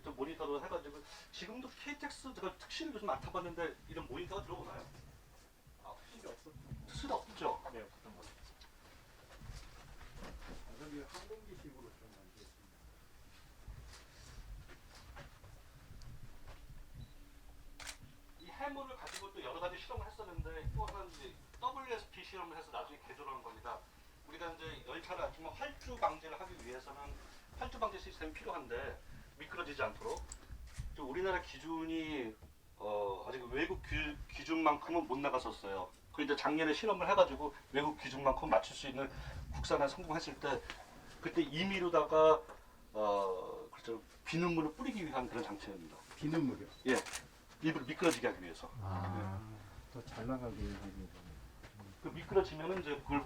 좀 모니터로 해가지고 지금도 KTX 제가 특실을 요즘 안 타봤는데 이런 모니터가 들어오나요? 아, 필요 없었. 특실이 없죠. 네, 없었던 것 같아요. 저기 항공기식으로 좀 만들었습니다. 이 해물을 가지고 또 여러 가지 실험을 했었는데 또 하나 이제 WSP 실험을 해서 나중에 개조하는 겁니다. 우리가 이제 열차를 정말 활주 방지를 하기 위해서는 활주 방지 시스템이 필요한데 미끄러지지 않도록 좀 우리나라 기준이 아직 외국 기준만큼은 못 나갔었어요. 그 이제 작년에 실험을 해가지고 외국 기준만큼 맞출 수 있는 국산화 성공했을 때 그때 임의로다가 그렇죠 비눗물을 뿌리기 위한 그런 장치입니다. 비눗물이요. 예, 일부러 미끄러지게 하기 위해서. 더 잘 나가게 해주는 거. 그 미끄러지면은 이제 그걸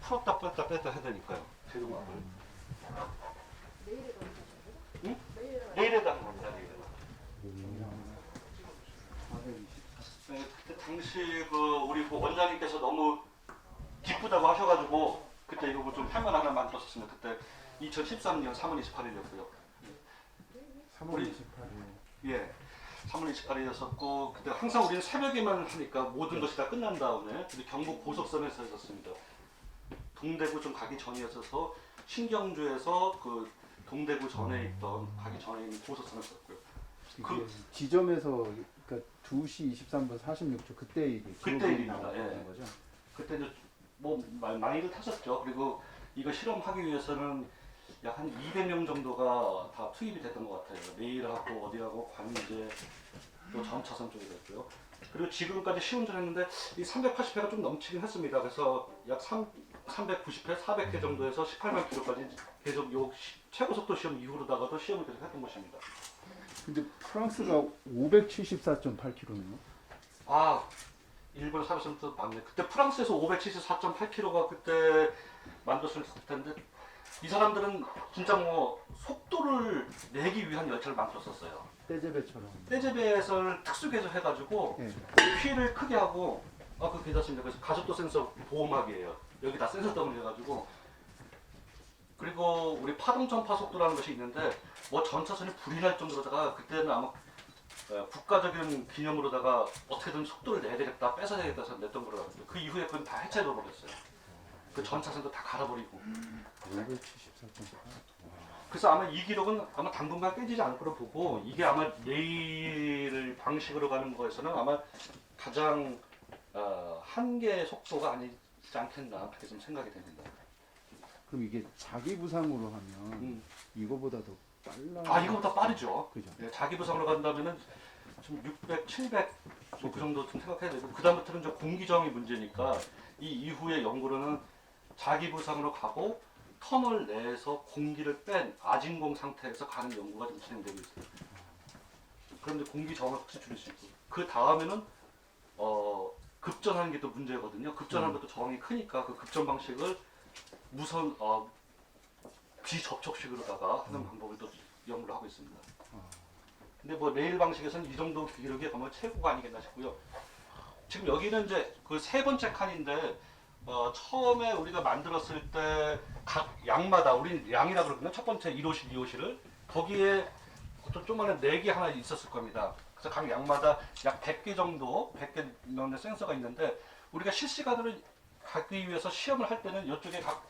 풀었다 뺐다 해야 되니까요. 제동을. 내일에 가는 거죠? 응? 내일에 내일에다 하는 겁니다. 내일에다. 424. 네, 그때 당시 그 우리 그 원장님께서 너무 기쁘다고 하셔가지고 그때 이거 좀 할만 하나 만들었었습니다. 그때 2013년 3월 28일이었고요. 3월 28일. 예, 3월 28일이었었고 그때 항상 우리는 새벽에만 하니까 모든 것이 다 끝난 다음에 근데 경북 고속선에서 했었습니다. 동대구 좀 가기 전이었어서 신경주에서 그 동대구 전에 있던 가기 전에 있는 고속선을 썼고요. 그 지점에서 그러니까 2시 23분 46초 그때 이게 그때 일입니다. 나왔던 예. 거죠. 그때 이제 뭐 많이들 타셨죠. 그리고 이거 실험하기 위해서는 약 한 200명 정도가 다 투입이 됐던 것 같아요. 내일하고 어디하고 관제 또 전차선 쪽에 됐고요. 그리고 지금까지 시운전했는데 이 380회가 좀 넘치긴 했습니다. 그래서 약 390회, 400회 정도에서 18만 킬로까지 계속 요 최고 속도 시험 이후로다가도 시험을 계속 했던 것입니다. 근데 프랑스가 574.8km네요. 아, 일본 사례선도 맞네. 그때 프랑스에서 574.8km가 그때 만들었을 텐데 이 사람들은 진짜 뭐 속도를 내기 위한 열차를 만들었었어요. 떼제베처럼. 떼제베에서 특수 개조해가지고 예. 휠을 크게 하고 그거 괜찮습니다. 그래서 가속도 센서 보호막이에요. 여기 다 센서 덩어리 해가지고 그리고 우리 파동 전파 속도라는 것이 있는데 뭐 전차선이 불이 날 정도로다가 그때는 아마 국가적인 기념으로다가 어떻게든 속도를 내야 되겠다, 뺏어야 되겠다 해서 냈던 거로 알고 있어요. 그 이후에 그건 다 해체해 버렸어요. 그 전차선도 다 갈아버리고. 574.8. 그래서 아마 이 기록은 아마 당분간 깨지지 않을 거로 보고 이게 아마 내일 방식으로 가는 거에서는 아마 가장 한계 속도가 아니지 않겠나 그렇게 좀 생각이 됩니다. 그럼 이게 자기 부상으로 하면 이거보다 더 빨라. 이거보다 빠르죠. 그죠. 네, 자기 부상으로 간다면은 좀 600, 700 뭐 그 정도 좀 생각해야 되고 그 다음부터는 좀 공기저항이 문제니까 이 이후의 연구로는 자기 부상으로 가고 터널 내에서 공기를 뺀 아진공 상태에서 가는 연구가 좀 진행되고 있어요. 그런데 공기 저항을 확실히 줄일 수 있고 그 다음에는 급전하는 게 또 문제거든요. 급전하는 것도 저항이 크니까 그 급전 방식을 무선 비접촉식으로다가 하는 방법을 또 연구를 하고 있습니다. 근데 뭐 레일 방식에서는 이 정도 기록이 정말 최고가 아니겠나 싶고요. 지금 여기는 이제 그 세 번째 칸인데 처음에 우리가 만들었을 때 각 양마다 우린 양이라 그러거든요. 첫 번째 1호실, 2호실을 거기에 어떤 조그마한 4개 하나 있었을 겁니다. 그래서 각 양마다 약 100개 정도, 100개 넘는 센서가 있는데 우리가 실시간으로 가기 위해서 시험을 할 때는 이쪽에 각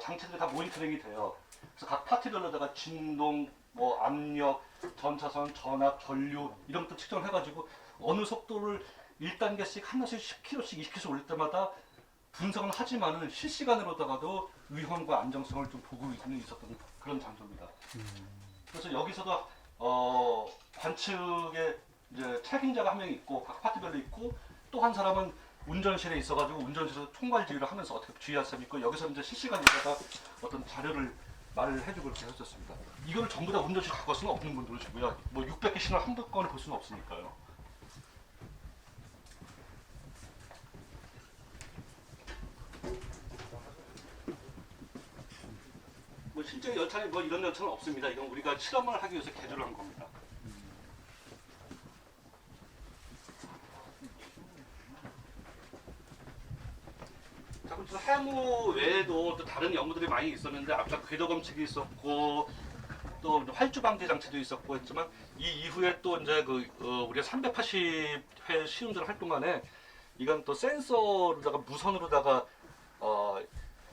장치들이 다 모니터링이 돼요. 그래서 각 파트별로다가 진동, 뭐 압력, 전차선, 전압, 전류 이런 것도 측정을 해가지고 어느 속도를 1단계씩 하나씩 10km씩 20km씩 올릴 때마다 분석은 하지만은 실시간으로다가도 위험과 안정성을 좀 보고 있었던 그런 장소입니다. 그래서 여기서도 관측에 이제 책임자가 한 명이 있고 각 파트별로 있고 또 한 사람은 운전실에 있어가지고 운전실에서 총괄 지휘를 하면서 어떻게 주의할 사람이 있고 여기서 이제 실시간에다가 어떤 자료를 말을 해주고 이렇게 했었습니다. 이거를 전부 다 운전실 갖고 갈 수는 없는 분들이시고요. 뭐 600개 신호 한 번에 볼 수는 없으니까요. 뭐 실제 열차에 뭐 이런 열차는 없습니다. 이건 우리가 실험을 하기 위해서 개조를 한 겁니다. 자, 그럼 해무 외에도 또 다른 연구들이 많이 있었는데 앞서 궤도 검측이 있었고 또 활주 방지 장치도 있었고 했지만 이 이후에 또 이제 우리가 380회 시운전 활동안에 이건 또 센서로다가 무선으로다가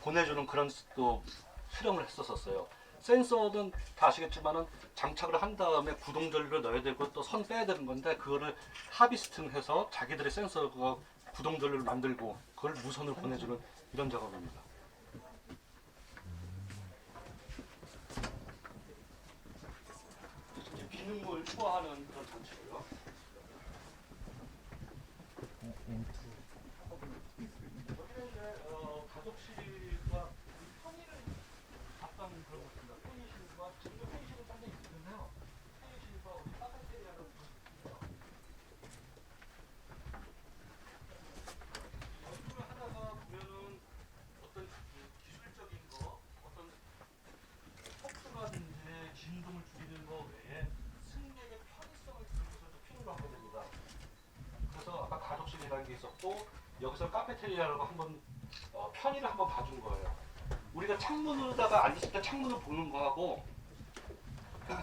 보내주는 그런 또 실험을 했었어요. 센서는 다 아시겠지만은 장착을 한 다음에 구동전류를 넣어야 되고 또 선 빼야 되는 건데 그거를 하비스팅해서 자기들의 센서가 구동전류를 만들고 그걸 무선으로 보내주는 이런 작업입니다. 이제 비눗물 투하하는 그런 장치고요. 여기는 이제 가족실과 편의를 갖다는 그런 것입니다. 편의실과 지금 편의실은 상당히 있는데요. 편의실과 우리 카페테리아를 보시고요. 연구를 하다가 보면은 어떤 기술적인 거, 어떤 속도라든지 진동을 줄이는 거 외에 승객의 편의성을 주는 것을 좀 필요로 하게 됩니다. 그래서 아까 가족실이라는 게 있었고 여기서 카페테리아라고 한번 편의를 한번 봐준 거예요. 우리가 창문으로다가 앉았을 때 창문을 보는 거하고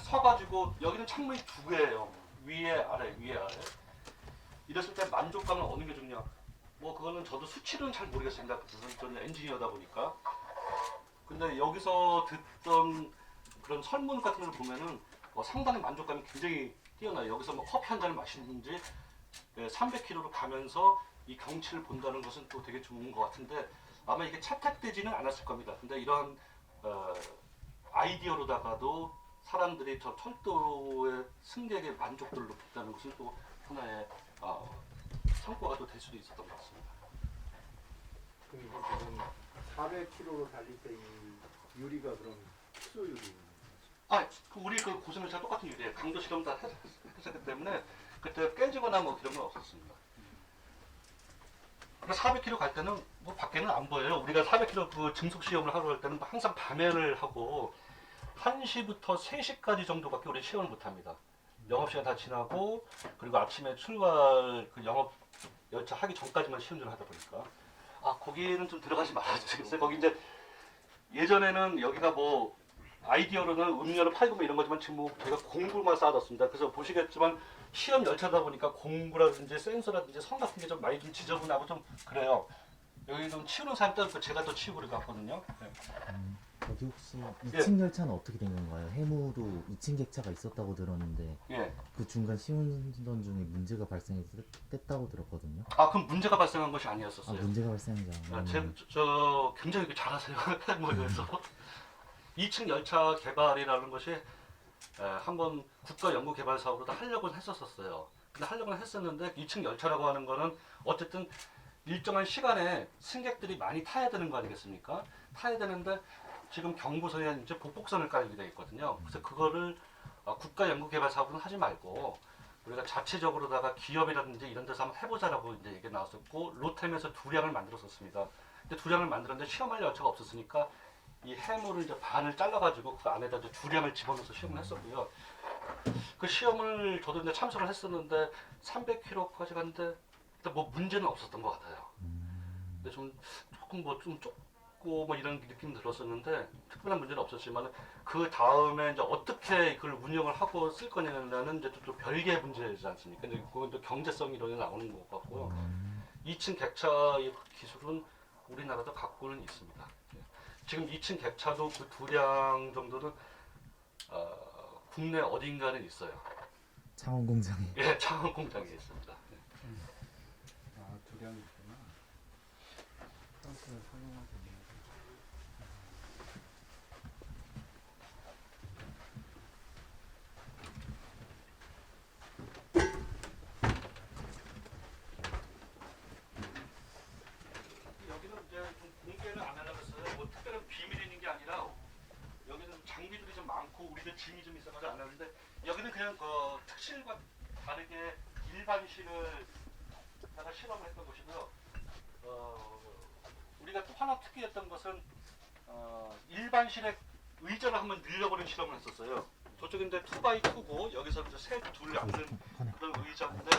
서가지고 여기는 창문이 두 개예요. 위에 아래 위에 아래. 이랬을 때 만족감은 어느 게 좋냐? 뭐 그거는 저도 수치는 잘 모르겠습니다. 저는 엔지니어다 보니까. 근데 여기서 듣던 그런 설문 같은 걸 보면은 상당히 만족감이 굉장히 뛰어나요. 여기서 뭐 커피 한 잔을 마시는지 300km로 가면서 이 경치를 본다는 것은 또 되게 좋은 것 같은데 아마 이게 채택되지는 않았을 겁니다. 근데 이런 아이디어로다가도 사람들이 저 철도의 승객의 만족도를 높였다는 것은 또 하나의 성과가 또 될 수도 있었던 것 같습니다. 그럼 이게 지금 400km로 달릴 때 이 유리가 그럼 수소 유리. 우리 그 고성열차 똑같은 유리에 강도 실험 다 했었기 때문에 그때 깨지거나 뭐 그런 건 없었습니다. 400km 갈 때는 뭐 밖에는 안 보여요. 우리가 400km 그 증속 시험을 하러 갈 때는 항상 밤에를 하고 1시부터 3시까지 정도밖에 우리 시험을 못 합니다. 영업시간 다 지나고 그리고 아침에 출발 그 영업 열차 하기 전까지만 시운전을 하다 보니까 거기는 좀 들어가지 말아주시겠어요? 거기 이제 예전에는 여기가 뭐 아이디어로는 음료를 팔고 뭐 이런 거지만 지금 뭐 제가 공구만 쌓아뒀습니다. 그래서 보시겠지만 시험 열차다 보니까 공구라든지 센서라든지 선 같은 게 좀 많이 좀 지저분하고 좀 그래요. 여기 좀 치우는 사람 따로 제가 또 치우고 그래 갔거든요. 네. 여기 혹시 2층 열차는 어떻게 된 건가요? 해무도 2층 객차가 있었다고 들었는데 예. 그 중간 시운전 중에 문제가 발생했다고 들었거든요. 그럼 문제가 발생한 것이 아니었었어요. 문제가 발생한 게 아니에요. 저 굉장히 잘하세요. 뭐 그래서 2층 열차 개발이라는 것이 한번 국가연구개발 사업으로 하려고는 했었어요. 근데 하려고는 했었는데 2층 열차라고 하는 거는 어쨌든 일정한 시간에 승객들이 많이 타야 되는 거 아니겠습니까? 타야 되는데 지금 경부선에 이제 복복선을 깔게 돼 있거든요. 그래서 그거를 국가연구개발 사업은 하지 말고 우리가 자체적으로다가 기업이라든지 이런 데서 한번 해보자라고 이제 얘기 나왔었고 로템에서 두량을 만들었었습니다. 근데 두량을 만들었는데 시험할 열차가 없었으니까 이 해물을 이제 반을 잘라가지고 그 안에다 이제 두량을 집어넣어서 시험을 했었고요. 그 시험을 저도 이제 참석을 했었는데 300km까지 갔는데 뭐 문제는 없었던 것 같아요. 근데 조금 뭐 좀 좁고 뭐 이런 느낌 들었었는데 특별한 문제는 없었지만 그 다음에 이제 어떻게 그걸 운영을 하고 쓸 거냐는 이제 또 별개의 문제지 않습니까? 이제 그건 또 경제성 이론이 나오는 것 같고요. 2층 객차의 기술은 우리나라도 갖고는 있습니다. 지금 2층 객차도 그 두량 정도는 국내 어딘가는 있어요. 창원 공장에. 예, 창원 공장에 있습니다. 두량이 있구나. 프랑스를 사용하고 있는. 여기는 이제 좀 공개를 안 하려고 했어요. 뭐 특별한 비밀이 있는 게 아니라 여기는 장비들이 좀 많고 우리도 짐이 좀 있어가지고 안 하는데 여기는 그냥 특실과 다르게 일반실을 다가 실험을 했던 곳이고요. 우리가 또 하나 특이했던 것은 일반실에 의자를 한번 늘려버리는 실험을 했었어요. 저쪽은 이제 2x2고 여기서 이제 둘 앉는 그런 의자인데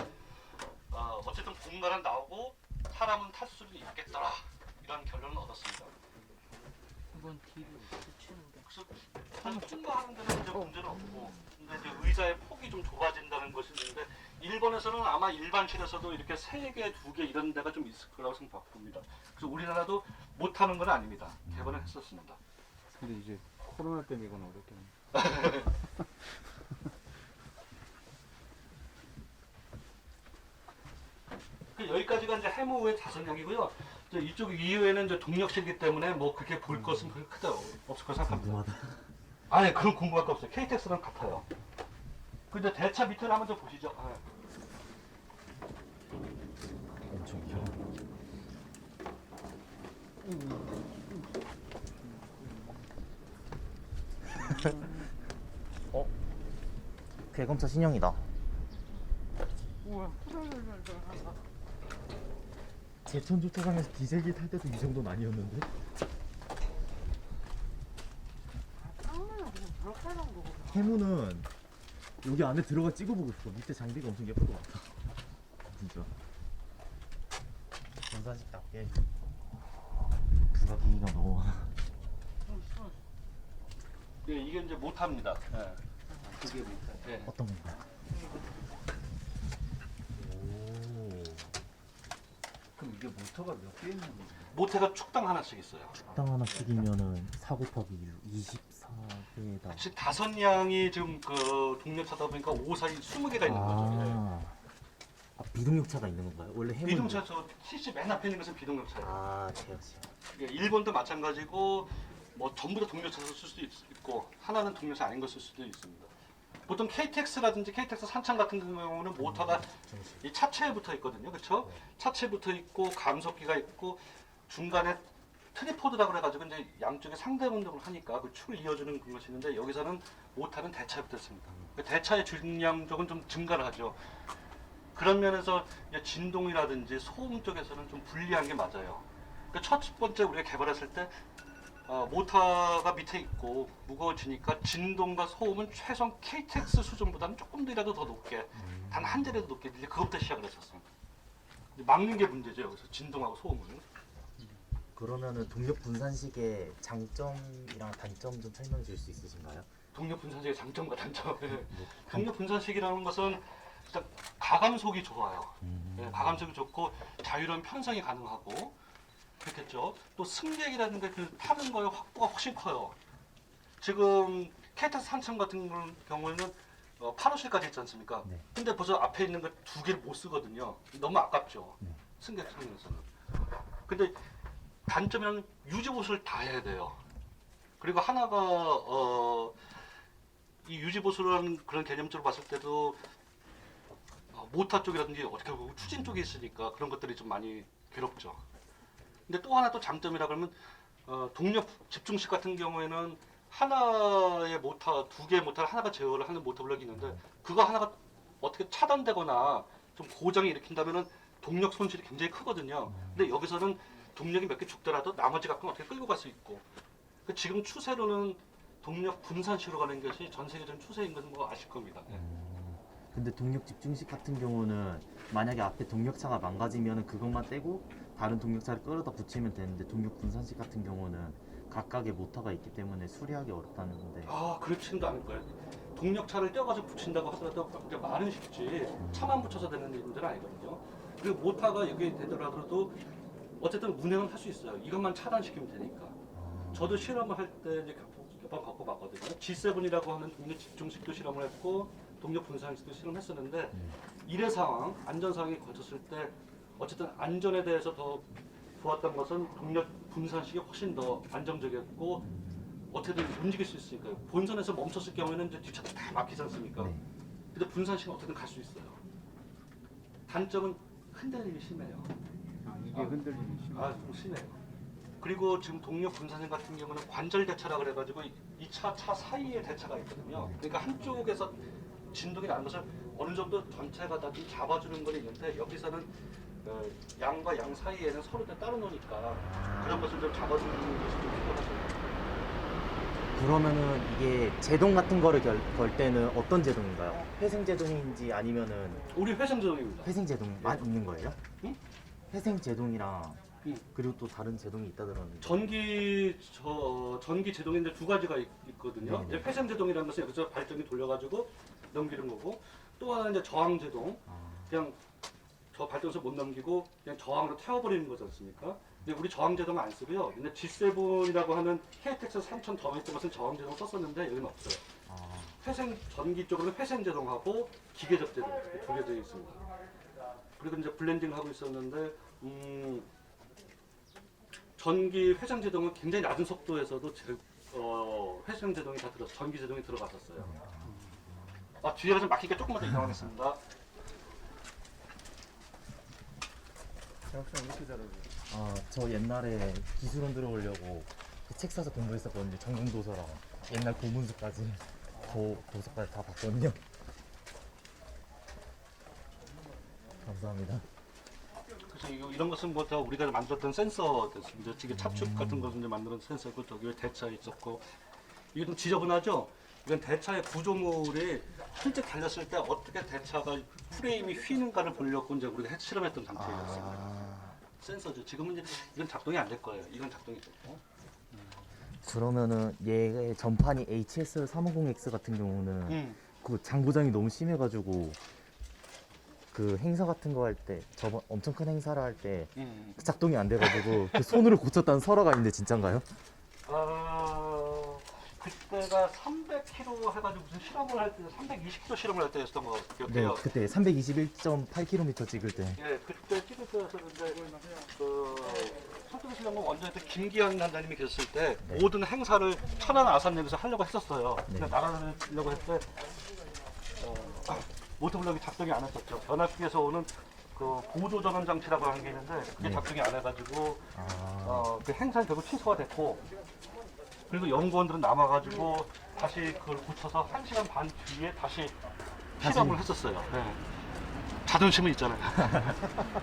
어쨌든 공간은 나오고 사람은 탈 수는 있겠더라 이런 결론을 얻었습니다. 이건 뒤로 붙이는데. 그래서 통과하는 데는 이제 문제는 없고, 근데 이제 의자의 폭이 좀 좁아진다는 것이 있는데 일본에서는 아마 일반실에서도 이렇게 3개, 2개 이런 데가 좀 있을 거라고 생각합니다. 그래서 우리나라도 못하는 건 아닙니다. 개발을 했었습니다. 근데 이제 코로나 때문에 이건 어렵겠네. 여기까지가 이제 해무의 자선역이고요. 이제 이쪽 이후에는 이제 동력실이기 때문에 뭐 그렇게 볼 것은 별로 크다 없을 거 생각합니다. 궁금하다. 아니 그런 궁금할 거 없어요. KTX랑 같아요. 근데 대차 밑을 한번 좀 보시죠. 아, 엄청 길어. 어? 괴검차 신형이다. 우와. 제천 주차장에서 디젤기 탈 때도 이 정도는 아니었는데? 쌍문은 그냥 저렇게 하는 거구나. 해무는 여기 안에 들어가 찍어보고 싶어. 밑에 장비가 엄청 예쁜 것 같아. 진짜. 전산식답게 부가기가 너무 많아. 네, 이게 이제 모터입니다. 네. 그게 모터. 네. 어떤 건가요? 오. 그럼 이게 모터가 몇 개 있는 거지? 모터가 축당 하나씩 있어요. 식당 하나씩이면은 4 곱하기 1, 24개에다. 지금 5량이 지금 그 동력차다 보니까 5 사이 20개가 있는 거죠. 예. 아, 비동력차가 있는 건가요? 원래 해무. 비동차 저 CC 맨 앞에 있는 것은 비동력차예요. 아, 제어시요. 예, 일본도 마찬가지고 뭐 전부 다 동력차 쓸 수도 있고 하나는 동력차 아닌 거 쓸 수도 있습니다. 보통 KTX라든지 KTX 산창 같은 경우는 모터가 이 차체에 붙어 있거든요, 그렇죠? 차체에 붙어 있고 감속기가 있고 중간에 트리포드라고 그래가지고 이제 양쪽에 상대 운동을 하니까 그 축을 이어주는 그런 것이 있는데 여기서는 모터는 대차에 붙어 있습니다. 그 대차의 중량적은 좀 증가를 하죠. 그런 면에서 이제 진동이라든지 소음 쪽에서는 좀 불리한 게 맞아요. 그 첫 번째 우리가 개발했을 때 모터가 밑에 있고 무거워지니까 진동과 소음은 최소한 KTX 수준보다는 조금 더 높게 단 한 자리라도 높게 이제 그것부터 시작을 했었어요. 이제 막는 게 문제죠. 여기서 진동하고 소음을. 그러면은 동력 분산식의 장점이랑 단점 좀 설명해 줄 수 있으신가요? 동력 분산식의 장점과 단점. 뭐, 동력 분산식이라는 것은 일단 가감속이 좋아요. 예, 가감속이 좋고 자유로운 편성이 가능하고 그렇겠죠. 또 승객이라든가 그 타는 거의 확보가 훨씬 커요. 지금 KTX 산청 같은 경우에는 8호실까지 있지 않습니까? 네. 근데 벌써 앞에 있는 거 2개를 못 쓰거든요. 너무 아깝죠. 네. 승객 측면에서는. 근데 단점은 유지보수를 다 해야 돼요. 그리고 하나가 이 유지보수라는 그런 개념적으로 봤을 때도 모터 쪽이라든지 어떻게 보면 추진 쪽이 있으니까 그런 것들이 좀 많이 괴롭죠. 근데 또 하나 또 장점이라 그러면 동력 집중식 같은 경우에는 하나의 모터, 2개의 모터를 하나가 제어를 하는 모터 블럭이 있는데 그거 하나가 어떻게 차단되거나 좀 고장이 일으킨다면은 동력 손실이 굉장히 크거든요. 근데 여기서는 동력이 몇 개 죽더라도 나머지 갖고는 어떻게 끌고 갈 수 있고 지금 추세로는 동력 분산식으로 가는 것이 전 세계적인 추세인 것은 뭐 아실 겁니다. 예. 근데 동력 집중식 같은 경우는 만약에 앞에 동력차가 망가지면은 그것만 떼고 다른 동력차를 끌어다 붙이면 되는데 동력 분산식 같은 경우는 각각의 모터가 있기 때문에 수리하기 어렵다는 건데. 그렇지는 않을 거예요. 동력차를 떼어가지고 붙인다고 하더라도 이제 말은 쉽지 차만 붙여서 되는 일들은 아니거든요. 그리고 모터가 여기 되더라도 어쨌든 운행은 할 수 있어요. 이것만 차단시키면 되니까. 저도 실험을 할 때 이제 몇 번 겪어봤거든요. G7이라고 하는 동력 집중식도 실험을 했고 동력 분산식도 실험했었는데 일회 상황, 안전 상황이 거쳤을 때 어쨌든 안전에 대해서 더 좋았던 것은 동력 분산식이 훨씬 더 안정적이었고 어떻게든 움직일 수 있으니까요. 본선에서 멈췄을 경우에는 이제 뒷차도 다 막히지 않습니까? 네. 근데 분산식은 어떻게든 갈 수 있어요. 단점은 흔들림이 심해요. 이게 흔들림이 심해. 좀 심해요. 그리고 지금 동력 분산식 같은 경우는 관절 대차라 그래가지고 이 차 사이에 대차가 있거든요. 그러니까 한쪽에서 진동이 나는 것을 어느 정도 전체가 다 좀 잡아주는 건 있는데 여기서는 양과 양 사이에는 서로 다 따로 노니까 그런 것을 좀 잡아주는 것이 좀 필요하죠. 그러면은 이게 제동 같은 거를 걸 때는 어떤 제동인가요? 회생 제동인지 아니면은 우리 회생 제동입니다. 회생 제동만 있는 거예요? 응? 회생 제동이랑 그리고 또 다른 제동이 있다 들었는데. 전기 제동이 이제 두 가지가 있거든요. 네. 이제 회생 제동이라는 것은 여기서 발전기 돌려가지고 넘기는 거고, 또 하나는 이제 저항 제동. 그냥 저 발전소 못 넘기고 그냥 저항으로 태워버리는 거지 않습니까? 근데 우리 저항 제동은 안 쓰고요. 근데 G7이라고 하는 KTX 3000 덤에 있던 것은 저항 제동 썼었는데 여기는 없어요. 회생 전기 쪽으로는 회생 제동하고 기계적 제동 두 개 되어 있습니다. 그리고 이제 블렌딩 하고 있었는데 전기 회생 제동은 굉장히 낮은 속도에서도 회생 제동이 다 들어서 전기 제동이 들어갔었어요. 뒤에가 좀 막히니까 조금만 더 이동하겠습니다. 작업장 이렇게 잘하죠. 저 옛날에 기술원 들어오려고 그 책 사서 공부했었거든요. 전공 도서랑 옛날 고문서까지 도서까지 다 봤거든요. 감사합니다. 그래서 이런 것은 뭐 다 우리가 만들었던 센서 됐습니다. 지금 찹축 같은 것을 이제 만드는 센서고 저기 대차 있었고 이게 좀 지저분하죠. 이건 대차의 구조물이 실제 달렸을 때 어떻게 대차가 프레임이 휘는가를 보려고 이제 우리가 실험했던 장치였습니다. 센서죠. 지금은 이제 이건 작동이 안 될 거예요. 이건 작동이 되고. 그러면은 얘의 전판이 HS350X 같은 경우는 그 장고장이 너무 심해가지고 그 행사 같은 거 할 때 저번 엄청 큰 행사를 할 때 작동이 안 돼가지고 그 손으로 고쳤다는 설화가 있는데 진짠가요? 그때가 300km 해가지고 무슨 실험을 할 때 320km 실험을 할 때였던 거 네, 기억해요. 그때 321.8km 찍을 때. 예, 그때 찍을 때였었는데 설득실험은 원전에 때 김기현 단장님이 계셨을 때 모든 행사를 천안 아산역에서 하려고 했었어요. 근데 나가려고 했을 때 모터블럭이 작동이 안 했었죠. 변압기에서 오는 그 보조 전원 장치라고 하는 게 있는데 그게 작동이 안 해가지고 그 행사는 결국 취소가 됐고, 그리고 연구원들은 남아가지고 다시 그걸 고쳐서 1시간 반 뒤에 다시 실험을 했었어요. 네. 자존심은 있잖아요.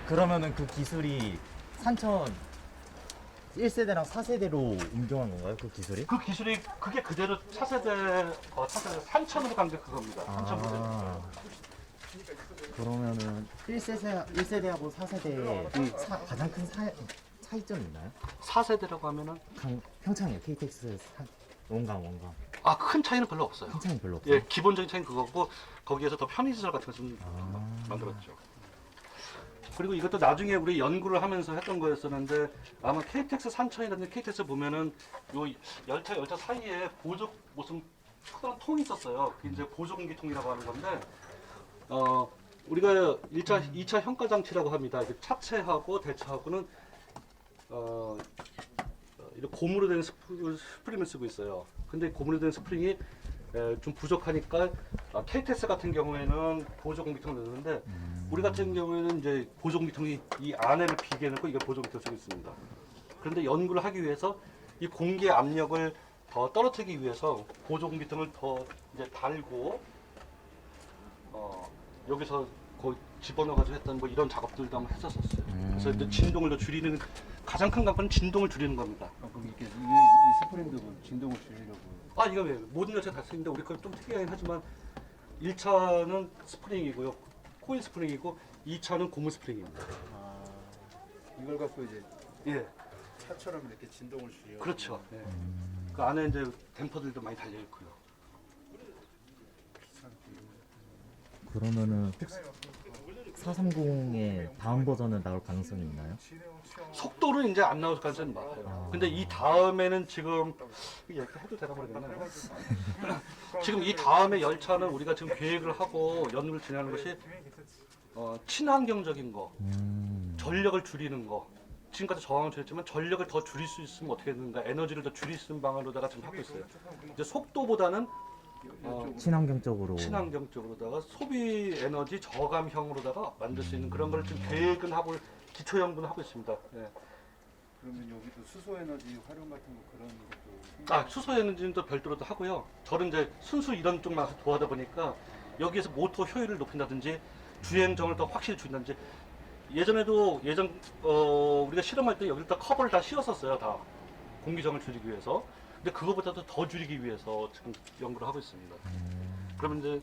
그러면은 그 기술이 산천 1세대랑 4세대로 옮겨간 건가요? 그 기술이? 그 기술이 그게 그대로 차세대 산천으로 간 게 그겁니다. 산천 모델. 그러면은 1세대하고 4세대의 가장 큰 차이점이 있나요? 4세대라고 하면은 평창이요. KTX 원강. 큰 차이는 별로 없어요. 큰 차이는 별로 없어요. 예, 기본적인 차이는 그거고 거기에서 더 편의시설 같은 것을 만들었죠. 그리고 이것도 나중에 우리 연구를 하면서 했던 거였었는데 아마 KTX 산천이라든지 KTX 보면은 요 열차 사이에 무슨 크던 통이 있었어요. 그게 이제 보조공기통이라고 하는 건데 우리가 2차 현가 장치라고 합니다. 차체하고 대차하고는 이렇게 고무로 된 스프링을 쓰고 있어요. 근데 고무로 된 스프링이 좀 부족하니까 KTX 같은 경우에는 보조공기통을 넣는데 우리 같은 경우에는 이제 보조공기통이 이 안에를 비게 넣고 이게 보조공기통을 쓰고 있습니다. 그런데 연구를 하기 위해서 이 공기의 압력을 더 떨어뜨리기 위해서 보조공기통을 더 이제 달고 여기서 거의 집어넣어가지고 했던 뭐 이런 작업들도 한번 했었어요. 그래서 이제 진동을 더 줄이는 가장 큰 관건은 진동을 줄이는 겁니다. 그럼 이렇게 이 스프링도 진동을 줄이려고. 이거 왜 모든 열차 다 쓰는데 우리 건 좀 특이하긴 하지만 1차는 스프링이고요, 코일 스프링이고 2차는 고무 스프링입니다. 이걸 갖고 이제 예, 차처럼 이렇게 진동을 줄여. 그렇죠. 예. 그 안에 이제 댐퍼들도 많이 달려 있고요. 그러면은 430의 다음 버전은 나올 가능성이 있나요? 속도는 이제 안 나올 가능성이 많아요. 근데 이 다음에는 지금 이렇게 해도 되나 모르겠네. 지금 이 다음에 열차는 우리가 지금 계획을 하고 연구를 진행하는 것이 친환경적인 거, 전력을 줄이는 거. 지금까지 저항을 줄였지만 전력을 더 줄일 수 있으면 어떻게 되는가, 에너지를 더 줄일 수 있는 방안으로다가 지금 하고 있어요. 이제 속도보다는 친환경적으로다가 소비 에너지 저감형으로다가 만들 수 있는 그런 걸 지금 계획은 하고 기초 연구는 하고 있습니다. 예. 그러면 여기도 수소 에너지 활용 같은 거 그런 것도. 수소 에너지는 또 별도로도 하고요. 저는 이제 순수 이런 쪽만 좋아하다 보니까 여기에서 모터 효율을 높인다든지 주행정을 더 확실히 줄인다든지, 예전에도 우리가 실험할 때 여기다 커버를 다 씌웠었어요. 다 공기정을 줄이기 위해서. 근데 그거보다도 더 줄이기 위해서 지금 연구를 하고 있습니다. 그러면 이제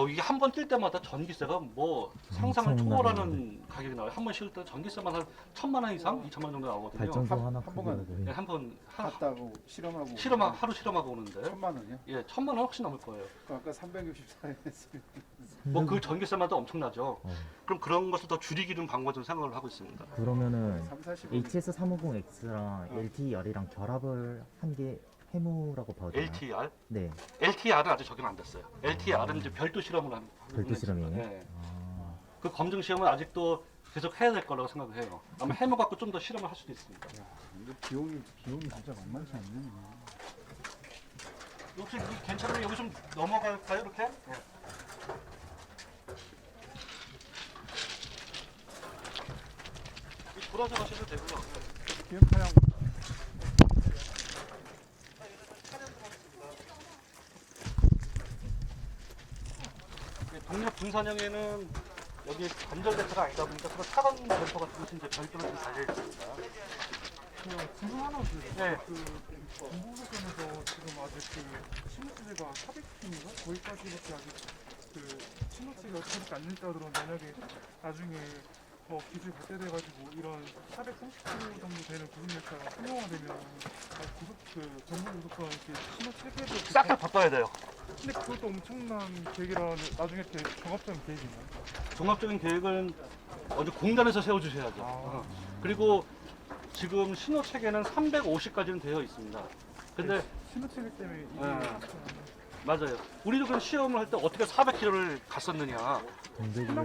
이게 한 번 뛸 때마다 전기세가 뭐 상상을 엄청나게 초월하는 가격이 나와요. 한 번 쉴 때 전기세만 한 1,000만 원 이상, 2천만 원 정도 나오거든요. 발전소 하나 한 번간 크기가 거의 네, 한번 갔다고 실험하고 하루 실험하고 오는데 1,000만 원이요? 예, 1,000만 원 훨씬 넘을 거예요. 아까 364円했으면 뭐 그 전기세마다 엄청나죠. 어. 그럼 그런 것을 더 줄이기는 방법을 좀 생각을 하고 있습니다. 그러면은 340원 HS350X랑 LTER이랑 결합을 한 게 해무라고 봐도 되나요? LTR? 네, LTR은 아직 적용 안 됐어요. LTR은 이제 별도 실험을 하는 별도 실험이에요? 네. 아, 그 검증 시험은 아직도 계속 해야 될 거라고 생각을 해요. 아마 해무 갖고 좀 더 실험을 할 수도 있습니다. 근데 비용이 진짜 만만치 않네. 혹시 괜찮으면 여기 좀 넘어갈까요, 이렇게? 네. 돌아서 가셔도 되고요. 기름차량 동력 분산형에는 여기 관절 벤처가 아니다 보니까 서로 차단 벤처 같은 것이 이제 별도로 좀 달려 있습니다. 궁금 하나 있어요. 네. 정보소에서 지금 아직 그 신호체제가 400핀인가? 거기까지밖에 아직 그 신호체가 어떻게 안 된다더러 만약에 나중에 더 기술 발달돼가지고 이런 430km 정도 되는 고속열차가 상용화되면 고속 그 정보고속선 이렇게 신호 체계도 싹 다 바꿔야 돼요. 근데 그것도 엄청난 계획이라 나중에 이렇게 종합적인 계획이 있나요? 종합적인 계획은 먼저 공단에서 세워주셔야죠. 그리고 지금 신호 체계는 350까지는 되어 있습니다. 근데 신호 체계 때문에 이게 네. 맞아요. 우리도 그럼 시험을 할 때 어떻게 400km를 갔었느냐.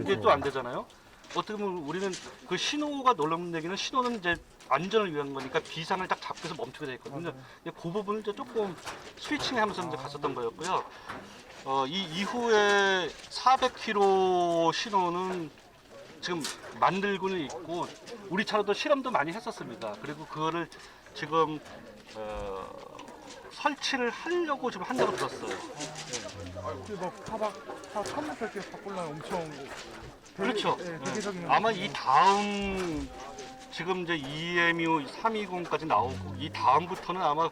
이게 또 안 되잖아요. 어떻게 보면 우리는 그 신호가 놀라운데기는 신호는 이제 안전을 위한 거니까 비상을 딱 잡고 해서 멈추게 돼 있거든요. 근데 그 부분을 이제 조금 스위칭하면서 이제 갔었던 거였고요. 이 이후에 400km 신호는 지금 만들고는 있고 우리 차로도 실험도 많이 했었습니다. 그리고 그거를 지금 설치를 하려고 지금 한다고 들었어요. 막 다 1000m 이렇게 바꾸려면 엄청 그렇죠. 대개적인 아마 이 다음 지금 이제 EMU 320까지 나오고 이 다음부터는 아마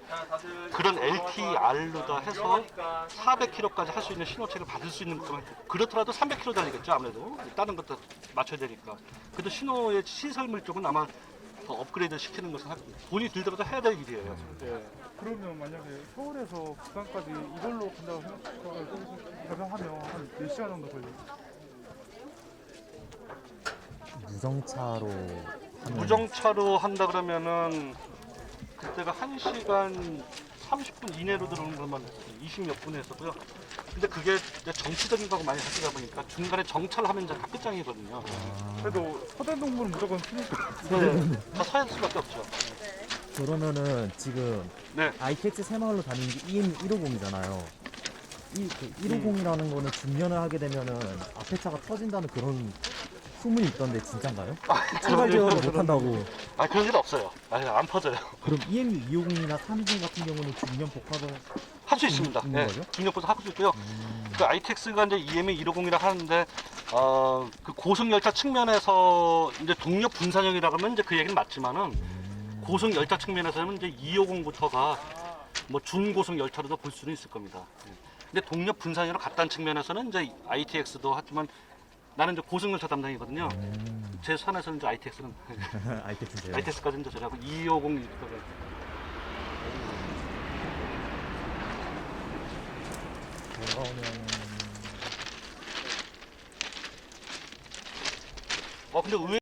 그런 LTR로 다 해서 400km까지 할 수 있는 신호체를 받을 수 있는 것만 그렇더라도 300km 다니겠죠 아무래도 다른 것도 맞춰야 되니까. 그래도 신호의 시설물 쪽은 아마 더 업그레이드 시키는 것은 돈이 들더라도 해야 될 일이에요. 그러면 만약에 서울에서 부산까지 이걸로 간다고 가정하면 한 몇 시간 정도 걸려요? 무정차로 하면 무정차로 한다 그러면은 그때가 1시간 30분 이내로 들어오는 것만 20몇 분에 했었고요. 근데 그게 이제 정치적인 거하고 많이 하시다 보니까 중간에 정차를 하면 이제 다 끝장이거든요. 그래도 서대동물은 무조건 쓰니까 네, 다 사야 할 수밖에 없죠. 그러면은 지금 네. ITX 새마을로 다니는 게 EM 150이잖아요. 이 150이라는 거는 중년을 하게 되면은 앞에 차가 터진다는 그런 소문이 있던데 진짠가요? 출발 제어를 못 한다고. 그런 일 없어요. 안 퍼져요. 그럼 EMU 250이나 320 같은 경우는 중년 복합을 할 수 있습니다. 있는 네, 거죠? 중력보다 할 수 있고요. 그 ITX가 이제 EMA 150이라 하는데 그 고속 열차 측면에서 이제 동력 분산형이라고 하면 이제 그 얘기는 맞지만은 고속 열차 측면에서는 이제 250부터가 뭐 중고속 열차로도 볼 수는 있을 겁니다. 예. 근데 동력 분산형으로 갔다는 측면에서는 이제 ITX도 하지만 나는 이제 고속 열차 담당이거든요. 제 선에서는 이제 ITX는 ITX인데요. ITX까지 이제 저희하고 250 이렇게 그러면 근데 의외